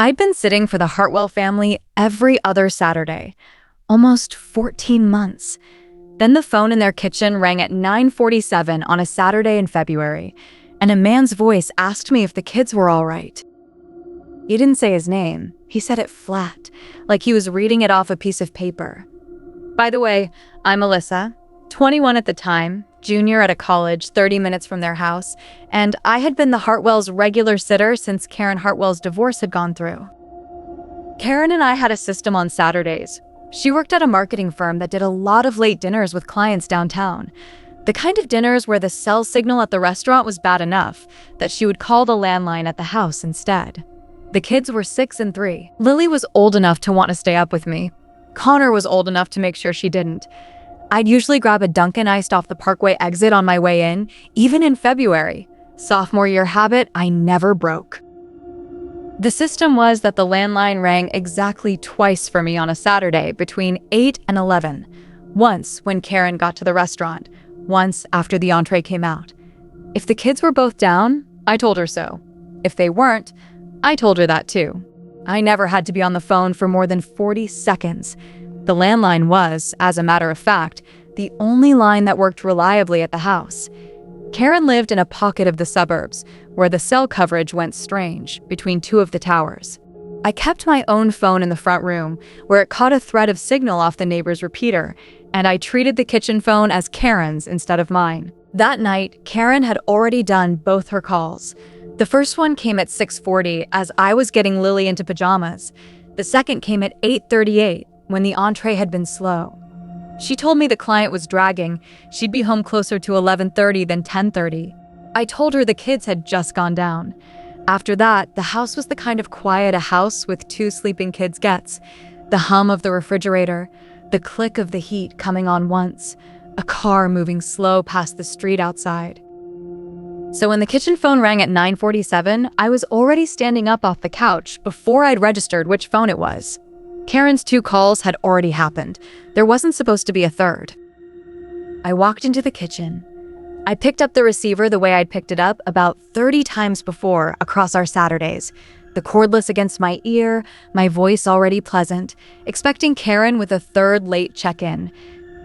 I'd been sitting for the Hartwell family every other Saturday, almost 14 months. Then the phone in their kitchen rang at 9:47 on a Saturday in February, and a man's voice asked me if the kids were all right. He didn't say his name. He said it flat, like he was reading it off a piece of paper. By the way, I'm Alyssa, 21 at the time, junior at a college 30 minutes from their house, and I had been the Hartwells' regular sitter since Karen Hartwell's divorce had gone through. Karen and I had a system on Saturdays. She worked at a marketing firm that did a lot of late dinners with clients downtown. The kind of dinners where the cell signal at the restaurant was bad enough that she would call the landline at the house instead. The kids were 6 and 3. Lily was old enough to want to stay up with me. Connor was old enough to make sure she didn't. I'd usually grab a Dunkin' Iced off the Parkway exit on my way in, even in February. Sophomore year habit I never broke. The system was that the landline rang exactly twice for me on a Saturday between 8 and 11. Once when Karen got to the restaurant, once after the entree came out. If the kids were both down, I told her so. If they weren't, I told her that too. I never had to be on the phone for more than 40 seconds. The landline was, as a matter of fact, the only line that worked reliably at the house. Karen lived in a pocket of the suburbs where the cell coverage went strange between two of the towers. I kept my own phone in the front room where it caught a thread of signal off the neighbor's repeater, and I treated the kitchen phone as Karen's instead of mine. That night, Karen had already done both her calls. The first one came at 6:40 as I was getting Lily into pajamas. The second came at 8:38 when the entree had been slow. She told me the client was dragging. She'd be home closer to 11:30 than 10:30. I told her the kids had just gone down. After that, the house was the kind of quiet a house with two sleeping kids gets. The hum of the refrigerator, the click of the heat coming on once, a car moving slow past the street outside. So when the kitchen phone rang at 9:47, I was already standing up off the couch before I'd registered which phone it was. Karen's 2 calls had already happened. There wasn't supposed to be a third. I walked into the kitchen. I picked up the receiver the way I'd picked it up about 30 times before across our Saturdays. The cordless against my ear, my voice already pleasant, expecting Karen with a third late check-in.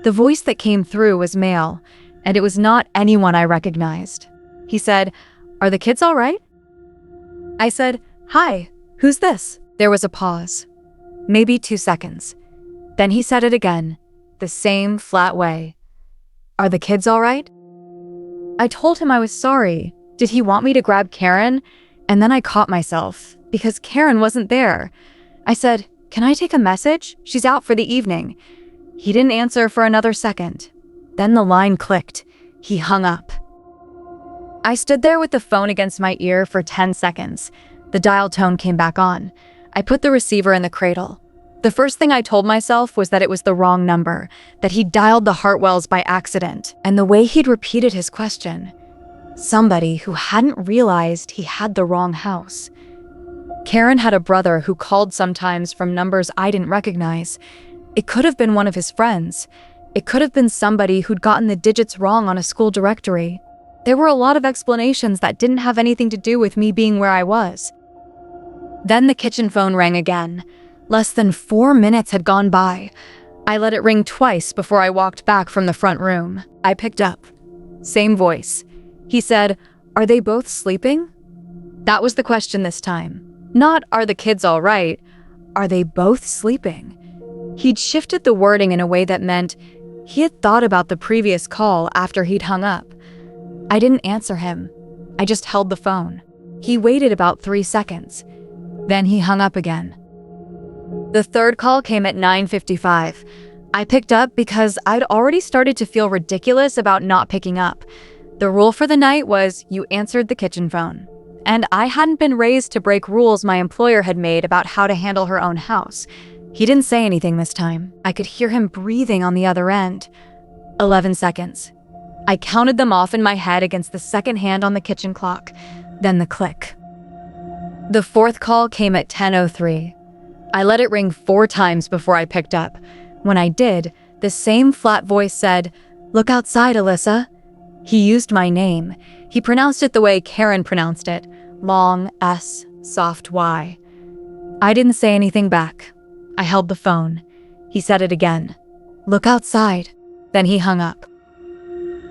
The voice that came through was male, and it was not anyone I recognized. He said, "Are the kids all right?" I said, "Hi, who's this?" There was a pause. Maybe 2 seconds. Then he said it again, the same flat way. "Are the kids all right?" I told him I was sorry. Did he want me to grab Karen? And then I caught myself, because Karen wasn't there. I said, "Can I take a message? She's out for the evening." He didn't answer for another second. Then the line clicked. He hung up. I stood there with the phone against my ear for 10 seconds. The dial tone came back on. I put the receiver in the cradle. The first thing I told myself was that it was the wrong number, that he'd dialed the Hartwells by accident, and the way he'd repeated his question. Somebody who hadn't realized he had the wrong house. Karen had a brother who called sometimes from numbers I didn't recognize. It could have been one of his friends. It could have been somebody who'd gotten the digits wrong on a school directory. There were a lot of explanations that didn't have anything to do with me being where I was. Then the kitchen phone rang again. Less than 4 minutes had gone by. I let it ring twice before I walked back from the front room. I picked up. Same voice. He said, "Are they both sleeping?" That was the question this time. Not, "Are the kids all right?" Are they both sleeping? He'd shifted the wording in a way that meant he had thought about the previous call after he'd hung up. I didn't answer him. I just held the phone. He waited about 3 seconds. Then he hung up again. The third call came at 9:55. I picked up because I'd already started to feel ridiculous about not picking up. The rule for the night was you answered the kitchen phone. And I hadn't been raised to break rules my employer had made about how to handle her own house. He didn't say anything this time. I could hear him breathing on the other end. 11 seconds. I counted them off in my head against the second hand on the kitchen clock. Then the click. The fourth call came at 10:03. I let it ring 4 times before I picked up. When I did, the same flat voice said, "Look outside, Alyssa." He used my name. He pronounced it the way Karen pronounced it, long S, soft Y. I didn't say anything back. I held the phone. He said it again. "Look outside." Then he hung up.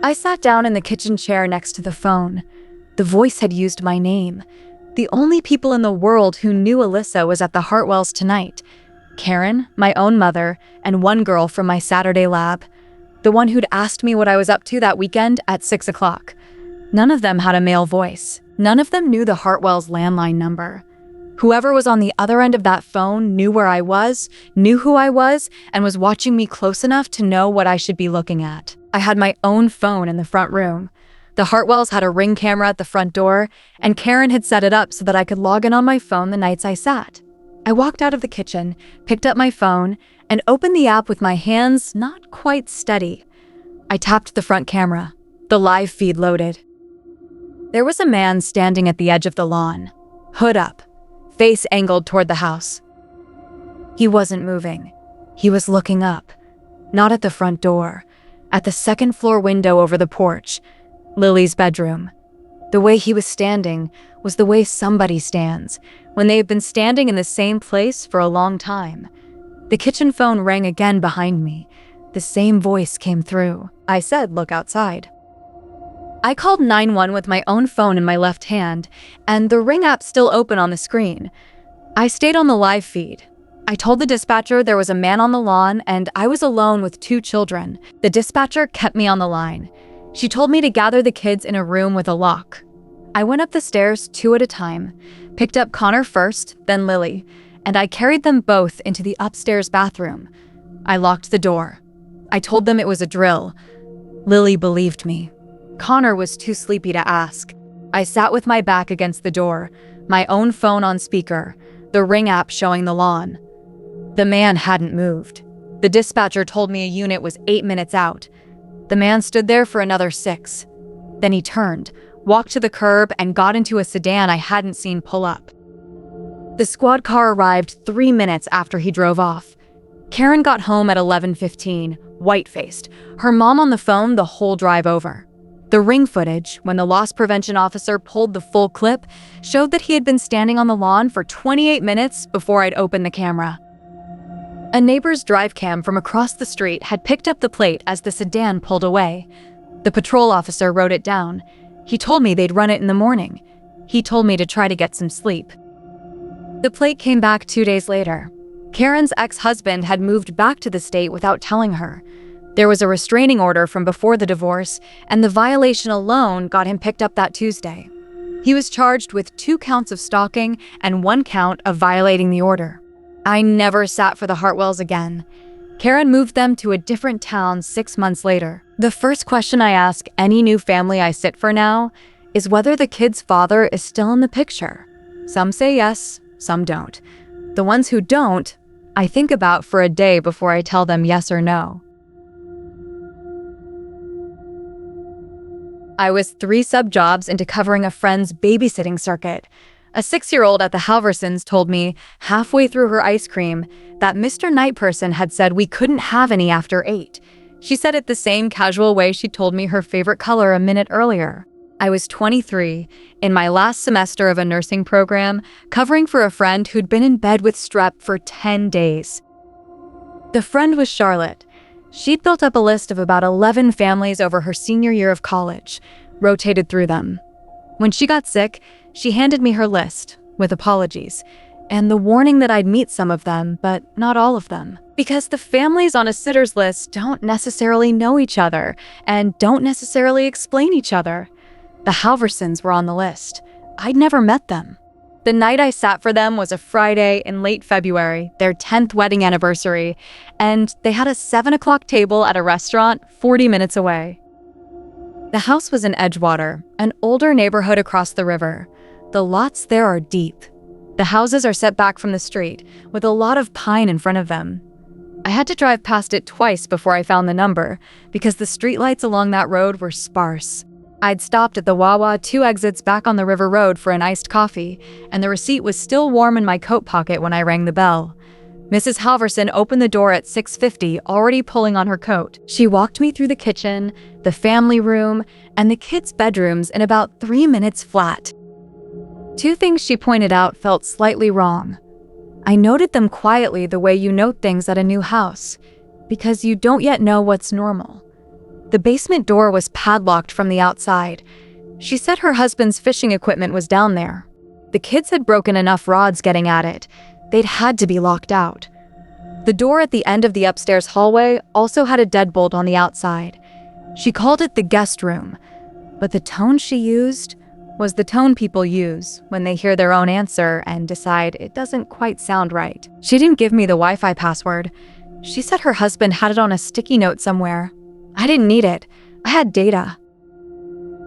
I sat down in the kitchen chair next to the phone. The voice had used my name. The only people in the world who knew Alyssa was at the Hartwells tonight. Karen, my own mother, and one girl from my Saturday lab. The one who'd asked me what I was up to that weekend at 6 o'clock. None of them had a male voice. None of them knew the Hartwells' landline number. Whoever was on the other end of that phone knew where I was, knew who I was, and was watching me close enough to know what I should be looking at. I had my own phone in the front room. The Hartwells had a Ring camera at the front door, and Karen had set it up so that I could log in on my phone the nights I sat. I walked out of the kitchen, picked up my phone, and opened the app with my hands not quite steady. I tapped the front camera. The live feed loaded. There was a man standing at the edge of the lawn, hood up, face angled toward the house. He wasn't moving. He was looking up, not at the front door, at the second-floor window over the porch, Lily's bedroom. The way he was standing was the way somebody stands when they have been standing in the same place for a long time. The kitchen phone rang again behind me. The same voice came through. I said, "Look outside." I called 911 with my own phone in my left hand, and the Ring app still open on the screen. I stayed on the live feed. I told the dispatcher there was a man on the lawn and I was alone with 2 children. The dispatcher kept me on the line. She told me to gather the kids in a room with a lock. I went up the stairs 2 at a time, picked up Connor first, then Lily, and I carried them both into the upstairs bathroom. I locked the door. I told them it was a drill. Lily believed me. Connor was too sleepy to ask. I sat with my back against the door, my own phone on speaker, the Ring app showing the lawn. The man hadn't moved. The dispatcher told me a unit was 8 minutes out. The man stood there for another 6. Then he turned, walked to the curb, and got into a sedan I hadn't seen pull up. The squad car arrived 3 minutes after he drove off. Karen got home at 11:15, white-faced, her mom on the phone the whole drive over. The Ring footage, when the loss prevention officer pulled the full clip, showed that he had been standing on the lawn for 28 minutes before I'd opened the camera. A neighbor's drive cam from across the street had picked up the plate as the sedan pulled away. The patrol officer wrote it down. He told me they'd run it in the morning. He told me to try to get some sleep. The plate came back 2 days later. Karen's ex-husband had moved back to the state without telling her. There was a restraining order from before the divorce, and the violation alone got him picked up that Tuesday. He was charged with 2 counts of stalking and 1 count of violating the order. I never sat for the Hartwells again. Karen moved them to a different town 6 months later. The first question I ask any new family I sit for now is whether the kid's father is still in the picture. Some say yes, some don't. The ones who don't, I think about for a day before I tell them yes or no. I was 3 sub-jobs into covering a friend's babysitting circuit. A 6-year-old at the Halversons told me, halfway through her ice cream, that Mr. Night Person had said we couldn't have any after 8. She said it the same casual way she told me her favorite color a minute earlier. I was 23, in my last semester of a nursing program, covering for a friend who'd been in bed with strep for 10 days. The friend was Charlotte. She'd built up a list of about 11 families over her senior year of college, rotated through them. When she got sick, she handed me her list, with apologies, and the warning that I'd meet some of them, but not all of them. Because the families on a sitter's list don't necessarily know each other, and don't necessarily explain each other. The Halversons were on the list. I'd never met them. The night I sat for them was a Friday in late February, their 10th wedding anniversary, and they had a 7 o'clock table at a restaurant 40 minutes away. The house was in Edgewater, an older neighborhood across the river. The lots there are deep. The houses are set back from the street, with a lot of pine in front of them. I had to drive past it twice before I found the number, because the streetlights along that road were sparse. I'd stopped at the Wawa 2 exits back on the river road for an iced coffee, and the receipt was still warm in my coat pocket when I rang the bell. Mrs. Halverson opened the door at 6:50, already pulling on her coat. She walked me through the kitchen, the family room, and the kids' bedrooms in about 3 minutes flat. 2 things she pointed out felt slightly wrong. I noted them quietly the way you note things at a new house, because you don't yet know what's normal. The basement door was padlocked from the outside. She said her husband's fishing equipment was down there. The kids had broken enough rods getting at it. They'd had to be locked out. The door at the end of the upstairs hallway also had a deadbolt on the outside. She called it the guest room, but the tone she used was the tone people use when they hear their own answer and decide it doesn't quite sound right. She didn't give me the Wi-Fi password. She said her husband had it on a sticky note somewhere. I didn't need it. I had data.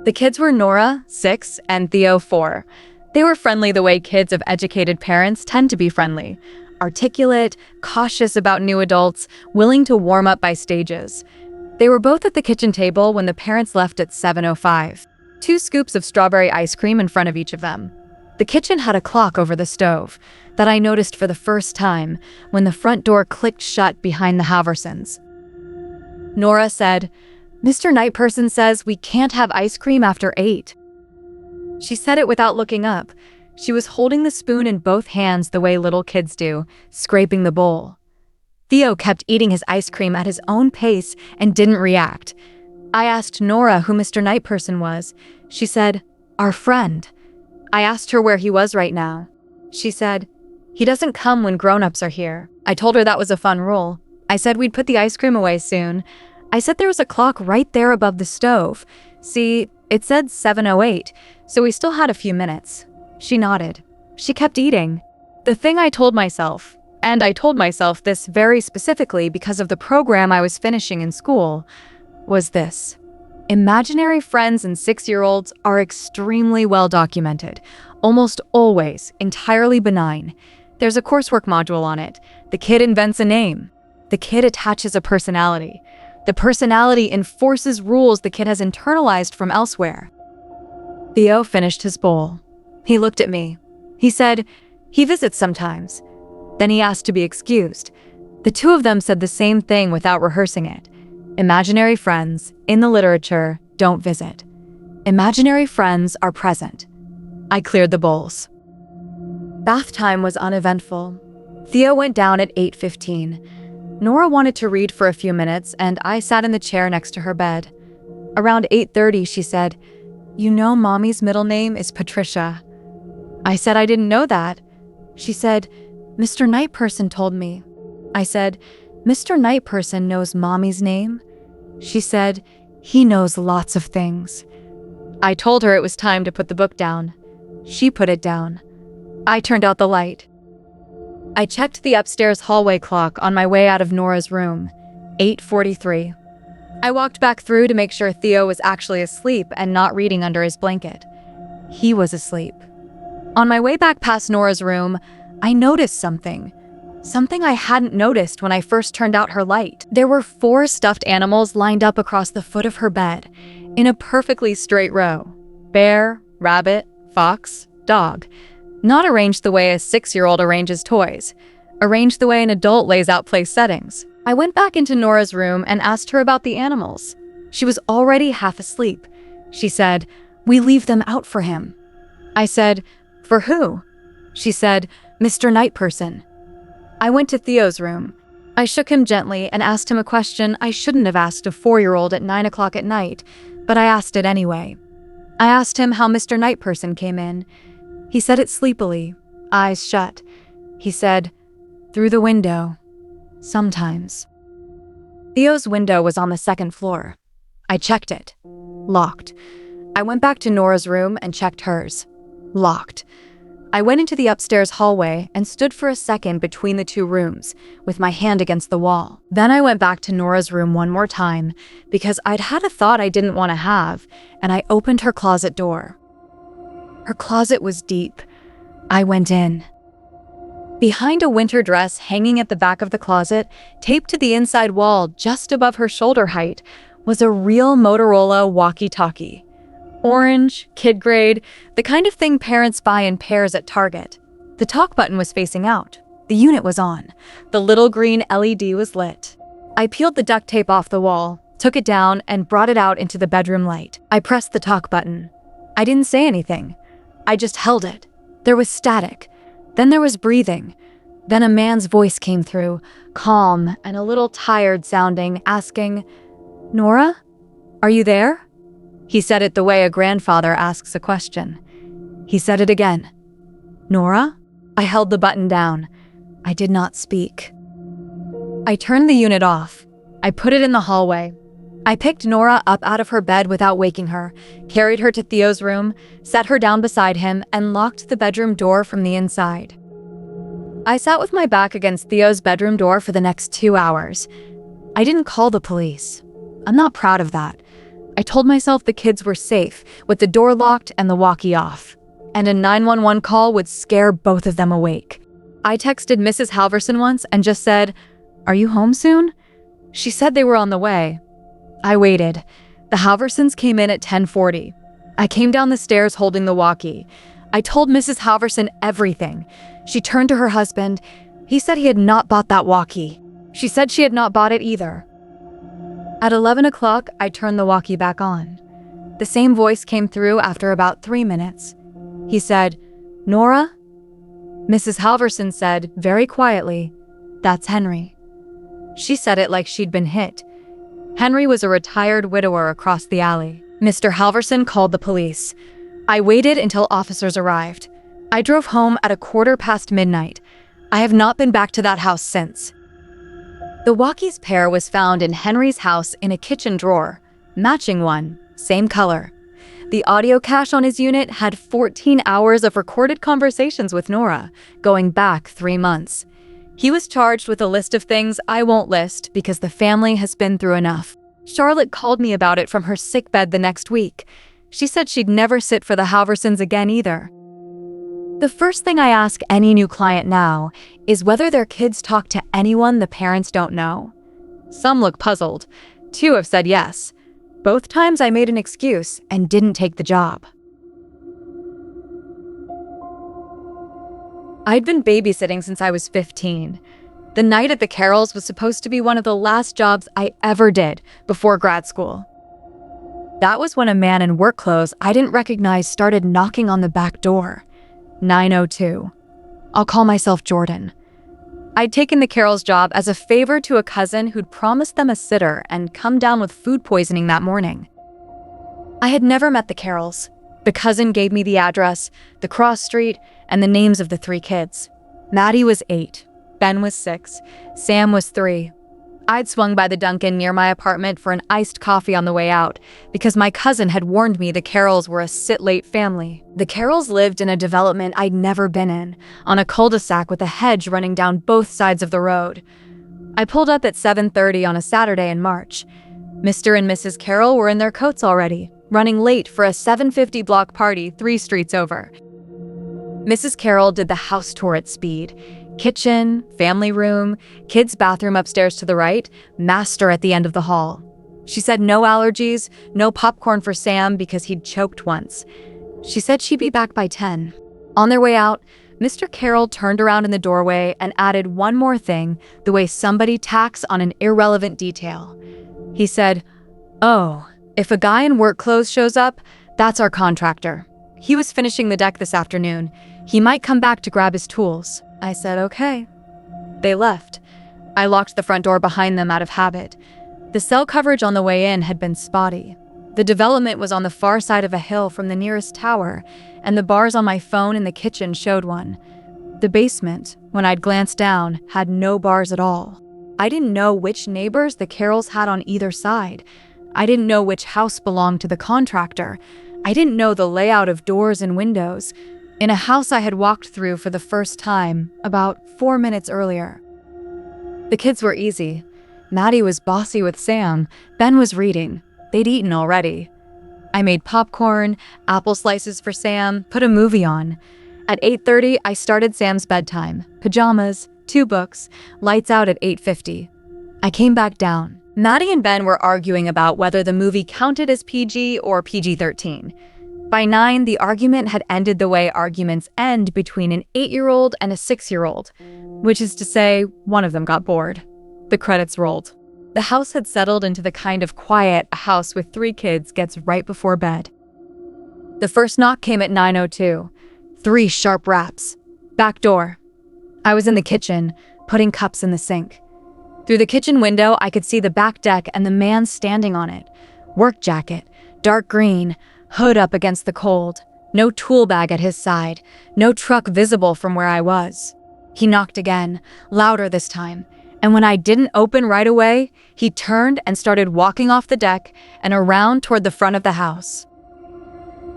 The kids were Nora, 6, and Theo, 4. They were friendly the way kids of educated parents tend to be friendly. Articulate, cautious about new adults, willing to warm up by stages. They were both at the kitchen table when the parents left at 7:05. 2 scoops of strawberry ice cream in front of each of them. The kitchen had a clock over the stove that I noticed for the first time when the front door clicked shut behind the Halversons. Nora said, "Mr. Nightperson says we can't have ice cream after 8. She said it without looking up. She was holding the spoon in both hands the way little kids do, scraping the bowl. Theo kept eating his ice cream at his own pace and didn't react. I asked Nora who Mr. Nightperson was. She said, "Our friend." I asked her where he was right now. She said, "He doesn't come when grown-ups are here." I told her that was a fun rule. I said we'd put the ice cream away soon. I said there was a clock right there above the stove. See, it said 7:08, so we still had a few minutes. She nodded. She kept eating. The thing I told myself, and I told myself this very specifically because of the program I was finishing in school, was this. Imaginary friends and 6-year-olds are extremely well documented, almost always entirely benign. There's a coursework module on it. The kid invents a name. The kid attaches a personality. The personality enforces rules the kid has internalized from elsewhere. Theo finished his bowl. He looked at me. He said, "He visits sometimes." Then he asked to be excused. The two of them said the same thing without rehearsing it. Imaginary friends, in the literature, don't visit. Imaginary friends are present. I cleared the bowls. Bath time was uneventful. Theo went down at 8:15. Nora wanted to read for a few minutes, and I sat in the chair next to her bed. Around 8:30, she said, "You know Mommy's middle name is Patricia." I said I didn't know that. She said, "Mr. Nightperson told me." I said, "Mr. Nightperson knows Mommy's name?" She said, "He knows lots of things." I told her it was time to put the book down. She put it down. I turned out the light. I checked the upstairs hallway clock on my way out of Nora's room, 8:43. I walked back through to make sure Theo was actually asleep and not reading under his blanket. He was asleep. On my way back past Nora's room, I noticed something. Something I hadn't noticed when I first turned out her light. There were 4 stuffed animals lined up across the foot of her bed, in a perfectly straight row. Bear, rabbit, fox, dog. Not arranged the way a 6-year-old arranges toys. Arranged the way an adult lays out place settings. I went back into Nora's room and asked her about the animals. She was already half asleep. She said, "We leave them out for him." I said, "For who?" She said, "Mr. Nightperson." I went to Theo's room. I shook him gently and asked him a question I shouldn't have asked a 4-year-old at 9 o'clock at night, but I asked it anyway. I asked him how Mr. Nightperson came in. He said it sleepily, eyes shut. He said, "Through the window. Sometimes." Theo's window was on the 2nd floor. I checked it. Locked. I went back to Nora's room and checked hers. Locked. I went into the upstairs hallway and stood for a second between the 2 rooms, with my hand against the wall. Then I went back to Nora's room one more time, because I'd had a thought I didn't want to have, and I opened her closet door. Her closet was deep. I went in. Behind a winter dress hanging at the back of the closet, taped to the inside wall just above her shoulder height, was a real Motorola walkie-talkie. Orange, kid grade, the kind of thing parents buy in pairs at Target. The talk button was facing out. The unit was on. The little green LED was lit. I peeled the duct tape off the wall, took it down, and brought it out into the bedroom light. I pressed the talk button. I didn't say anything. I just held it. There was static. Then there was breathing. Then a man's voice came through, calm and a little tired sounding, asking, "Nora, are you there?" He said it the way a grandfather asks a question. He said it again. "Nora?" I held the button down. I did not speak. I turned the unit off. I put it in the hallway. I picked Nora up out of her bed without waking her, carried her to Theo's room, set her down beside him, and locked the bedroom door from the inside. I sat with my back against Theo's bedroom door for the next 2 hours. I didn't call the police. I'm not proud of that. I told myself the kids were safe, with the door locked and the walkie off, and a 911 call would scare both of them awake. I texted Mrs. Halverson once and just said, "Are you home soon?" She said they were on the way. I waited. The Halversons came in at 10:40. I came down the stairs holding the walkie. I told Mrs. Halverson everything. She turned to her husband. He said he had not bought that walkie. She said she had not bought it either. At 11 o'clock, I turned the walkie back on. The same voice came through after about 3 minutes. He said, "Nora?" Mrs. Halverson said, very quietly, "That's Henry." She said it like she'd been hit. Henry was a retired widower across the alley. Mr. Halverson called the police. I waited until officers arrived. I drove home at midnight. I have not been back to that house since. The walkie's pair was found in Henry's house in a kitchen drawer. Matching one, same color. The audio cache on his unit had 14 hours of recorded conversations with Nora, going back 3 months. He was charged with a list of things I won't list because the family has been through enough. Charlotte called me about it from her sickbed the next week. She said she'd never sit for the Halversons again either. The first thing I ask any new client now is whether their kids talk to anyone the parents don't know. Some look puzzled. 2 have said yes. Both times I made an excuse and didn't take the job. I'd been babysitting since I was 15. The night at the Carrolls was supposed to be one of the last jobs I ever did before grad school. That was when a man in work clothes I didn't recognize started knocking on the back door. 9:02. I'll call myself Jordan. I'd taken the Carrolls' job as a favor to a cousin who'd promised them a sitter and come down with food poisoning that morning. I had never met the Carrolls. The cousin gave me the address, the cross street, and the names of the 3 kids. Maddie was 8, Ben was 6, Sam was 3. I'd swung by the Dunkin' near my apartment for an iced coffee on the way out because my cousin had warned me the Carrolls were a sit-late family. The Carrolls lived in a development I'd never been in, on a cul-de-sac with a hedge running down both sides of the road. I pulled up at 7:30 on a Saturday in March. Mr. and Mrs. Carroll were in their coats already, running late for a 7:50 block party 3 streets over. Mrs. Carroll did the house tour at speed. Kitchen, family room, kids' bathroom upstairs to the right, master at the end of the hall. She said no allergies, no popcorn for Sam because he'd choked once. She said she'd be back by 10. On their way out, Mr. Carroll turned around in the doorway and added one more thing, the way somebody tacks on an irrelevant detail. He said, "Oh, if a guy in work clothes shows up, that's our contractor. He was finishing the deck this afternoon. He might come back to grab his tools." I said, "Okay." They left. I locked the front door behind them out of habit. The cell coverage on the way in had been spotty. The development was on the far side of a hill from the nearest tower, and the bars on my phone in the kitchen showed one. The basement, when I'd glanced down, had no bars at all. I didn't know which neighbors the Carrolls had on either side. I didn't know which house belonged to the contractor. I didn't know the layout of doors and windows. In a house I had walked through for the first time, about 4 minutes earlier. The kids were easy. Maddie was bossy with Sam. Ben was reading. They'd eaten already. I made popcorn, apple slices for Sam, put a movie on. At 8:30, I started Sam's bedtime. Pajamas, 2 books, lights out at 8:50. I came back down. Maddie and Ben were arguing about whether the movie counted as PG or PG-13. By 9, the argument had ended the way arguments end between an 8-year-old and a 6-year-old, which is to say, one of them got bored. The credits rolled. The house had settled into the kind of quiet a house with 3 kids gets right before bed. The first knock came at 9:02. 3 sharp raps. Back door. I was in the kitchen, putting cups in the sink. Through the kitchen window, I could see the back deck and the man standing on it. Work jacket, dark green, hood up against the cold. No tool bag at his side, no truck visible from where I was. He knocked again, louder this time, and when I didn't open right away, he turned and started walking off the deck and around toward the front of the house.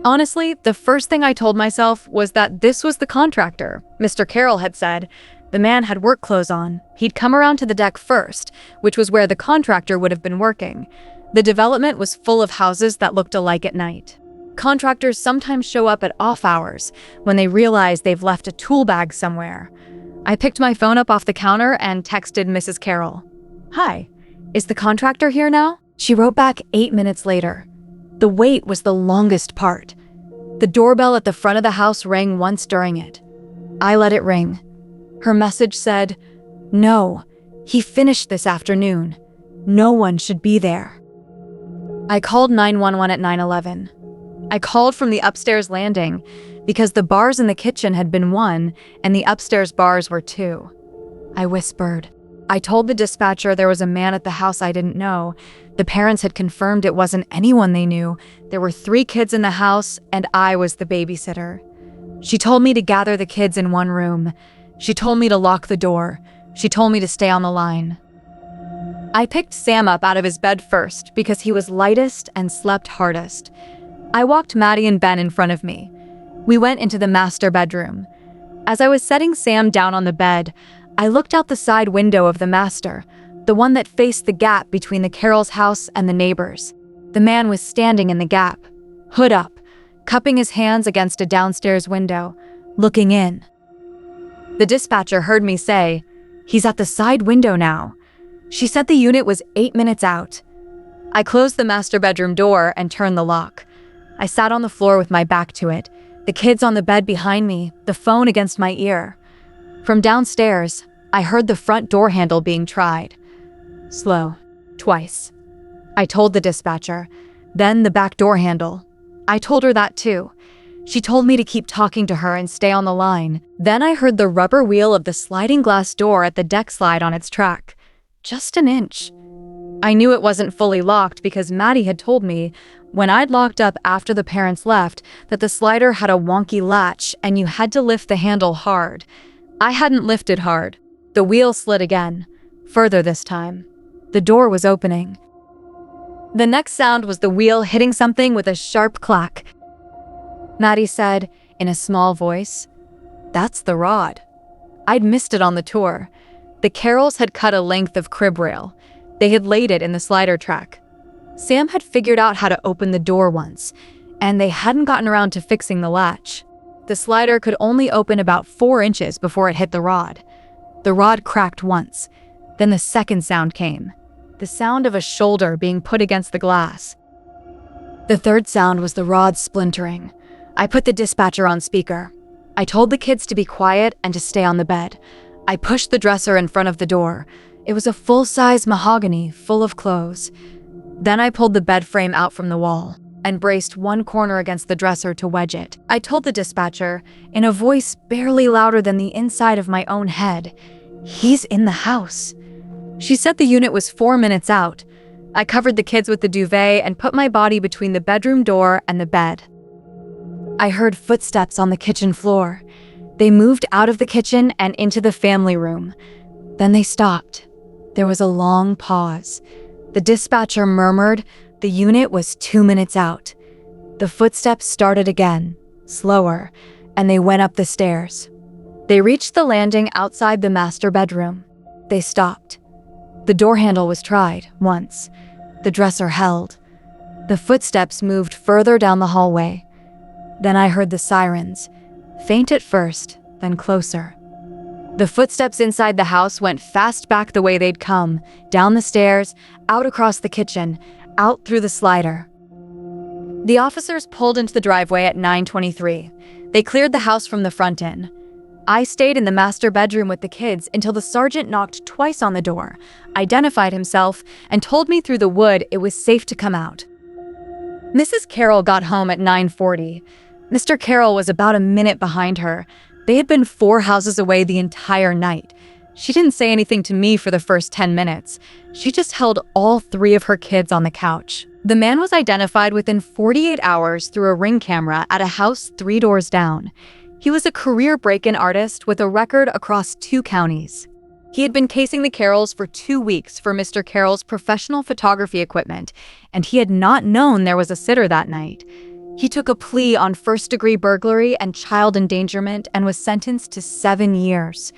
Honestly, the first thing I told myself was that this was the contractor. Mr. Carroll had said. The man had work clothes on. He'd come around to the deck first, which was where the contractor would have been working. The development was full of houses that looked alike at night. Contractors sometimes show up at off hours when they realize they've left a tool bag somewhere. I picked my phone up off the counter and texted Mrs. Carroll. "Hi, is the contractor here now?" She wrote back 8 minutes later. The wait was the longest part. The doorbell at the front of the house rang once during it. I let it ring. Her message said, "No, he finished this afternoon. No one should be there." I called 911 at 9:11. I called from the upstairs landing because the bars in the kitchen had been 1 and the upstairs bars were 2. I whispered. I told the dispatcher there was a man at the house I didn't know. The parents had confirmed it wasn't anyone they knew. There were 3 kids in the house and I was the babysitter. She told me to gather the kids in one room. She told me to lock the door. She told me to stay on the line. I picked Sam up out of his bed first because he was lightest and slept hardest. I walked Maddie and Ben in front of me. We went into the master bedroom. As I was setting Sam down on the bed, I looked out the side window of the master, the one that faced the gap between the Carroll's house and the neighbors. The man was standing in the gap, hood up, cupping his hands against a downstairs window, looking in. The dispatcher heard me say, "He's at the side window now." She said the unit was 8 minutes out. I closed the master bedroom door and turned the lock. I sat on the floor with my back to it, the kids on the bed behind me, the phone against my ear. From downstairs, I heard the front door handle being tried. Slow. Twice. I told the dispatcher. Then the back door handle. I told her that too. She told me to keep talking to her and stay on the line. Then I heard the rubber wheel of the sliding glass door at the deck slide on its track. Just an inch. I knew it wasn't fully locked because Maddie had told me, when I'd locked up after the parents left, that the slider had a wonky latch and you had to lift the handle hard. I hadn't lifted hard. The wheel slid again, further this time. The door was opening. The next sound was the wheel hitting something with a sharp clack. Maddie said, in a small voice, "That's the rod." I'd missed it on the tour. The Carrolls had cut a length of crib rail. They had laid it in the slider track. Sam had figured out how to open the door once, and they hadn't gotten around to fixing the latch. The slider could only open about 4 inches before it hit the rod. The rod cracked once. Then the second sound came. The sound of a shoulder being put against the glass. The third sound was the rod splintering. I put the dispatcher on speaker. I told the kids to be quiet and to stay on the bed. I pushed the dresser in front of the door. It was a full-size mahogany full of clothes. Then I pulled the bed frame out from the wall and braced one corner against the dresser to wedge it. I told the dispatcher, in a voice barely louder than the inside of my own head, "He's in the house." She said the unit was 4 minutes out. I covered the kids with the duvet and put my body between the bedroom door and the bed. I heard footsteps on the kitchen floor. They moved out of the kitchen and into the family room. Then they stopped. There was a long pause. The dispatcher murmured the unit was 2 minutes out. The footsteps started again, slower, and they went up the stairs. They reached the landing outside the master bedroom. They stopped. The door handle was tried once. The dresser held. The footsteps moved further down the hallway. Then I heard the sirens, faint at first, then closer. The footsteps inside the house went fast back the way they'd come, down the stairs, out across the kitchen, out through the slider. The officers pulled into the driveway at 9:23. They cleared the house from the front in. I stayed in the master bedroom with the kids until the sergeant knocked twice on the door, identified himself, and told me through the wood it was safe to come out. Mrs. Carroll got home at 9:40. Mr. Carroll was about a minute behind her, They had been 4 houses away the entire night. She didn't say anything to me for the first 10 minutes. She just held all 3 of her kids on the couch. The man was identified within 48 hours through a Ring camera at a house 3 doors down. He was a career break-in artist with a record across 2 counties. He had been casing the Carrolls for 2 weeks for Mr. Carroll's professional photography equipment, and he had not known there was a sitter that night. He took a plea on first-degree burglary and child endangerment and was sentenced to 7 years.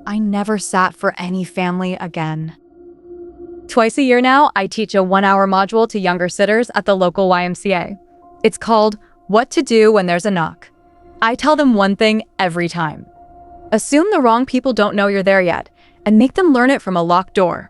I never sat for any family again. Twice a year now, I teach a 1-hour module to younger sitters at the local YMCA. It's called What to Do When There's a Knock. I tell them one thing every time. Assume the wrong people don't know you're there yet, and make them learn it from a locked door.